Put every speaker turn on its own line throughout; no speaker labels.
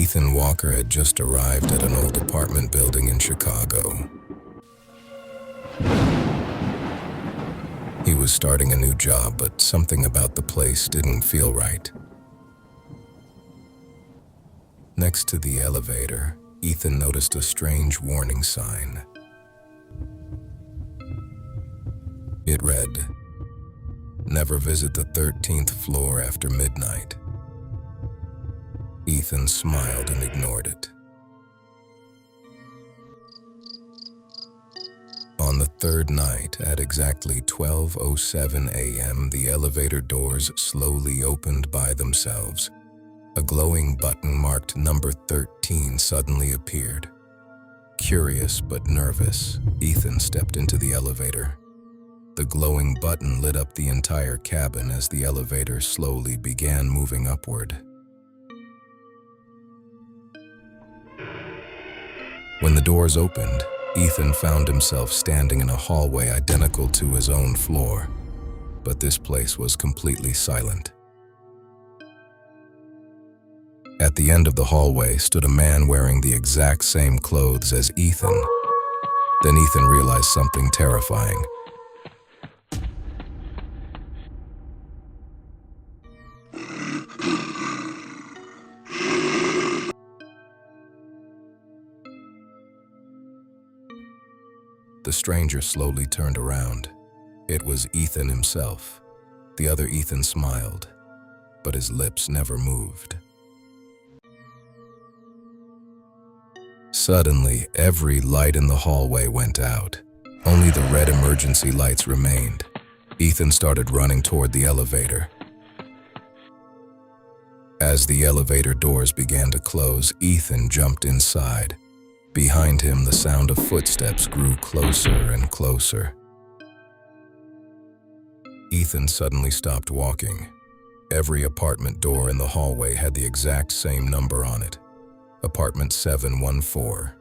Ethan Walker had just arrived at an old apartment building in Chicago. He was starting a new job, but something about the place didn't feel right. Next to the elevator, Ethan noticed a strange warning sign. It read, "Never visit the 13th floor after midnight." Ethan smiled and ignored it. On the third night, at exactly 12:07 a.m., the elevator doors slowly opened by themselves. A glowing button marked number 13 suddenly appeared. Curious but nervous, Ethan stepped into the elevator. The glowing button lit up the entire cabin as the elevator slowly began moving upward. When the doors opened, Ethan found himself standing in a hallway identical to his own floor, but this place was completely silent. At the end of the hallway stood a man wearing the exact same clothes as Ethan. Then Ethan realized something terrifying. The stranger slowly turned around. It was Ethan himself. The other Ethan smiled, but his lips never moved. Suddenly, every light in the hallway went out. Only the red emergency lights remained. Ethan started running toward the elevator. As the elevator doors began to close, Ethan jumped inside. Behind him, the sound of footsteps grew closer and closer. Ethan suddenly stopped walking. Every apartment door in the hallway had the exact same number on it. Apartment 714,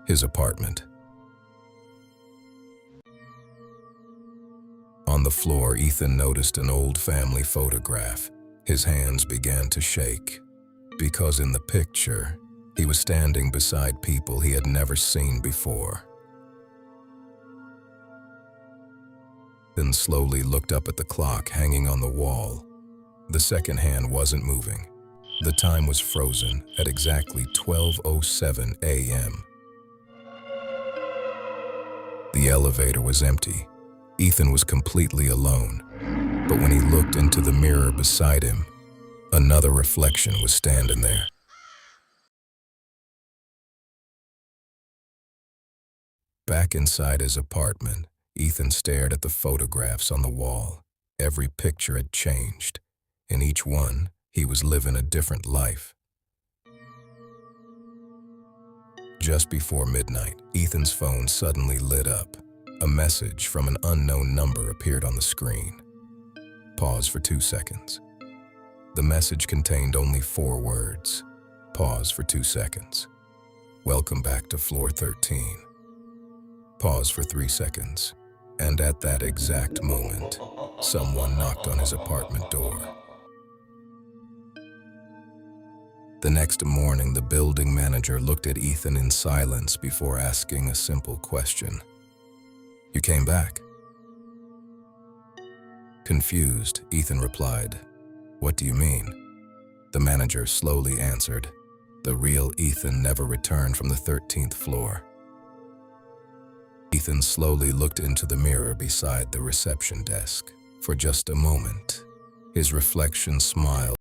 his apartment. On the floor, Ethan noticed an old family photograph. His hands began to shake, because in the picture, he was standing beside people he had never seen before. Then slowly looked up at the clock hanging on the wall. The second hand wasn't moving. The time was frozen at exactly 12:07 a.m. The elevator was empty. Ethan was completely alone. But when he looked into the mirror beside him, another reflection was standing there. Back inside his apartment, Ethan stared at the photographs on the wall. Every picture had changed. In each one, he was living a different life. Just before midnight, Ethan's phone suddenly lit up. A message from an unknown number appeared on the screen. Pause for 2 seconds. The message contained only 4 words. Pause for 2 seconds. Welcome back to floor 13. Pause for 3 seconds. And at that exact moment, someone knocked on his apartment door. The next morning, the building manager looked at Ethan in silence before asking a simple question. "You came back?" Confused, Ethan replied, "What do you mean?" The manager slowly answered, "The real Ethan never returned from the 13th floor." Ethan slowly looked into the mirror beside the reception desk. For just a moment, his reflection smiled.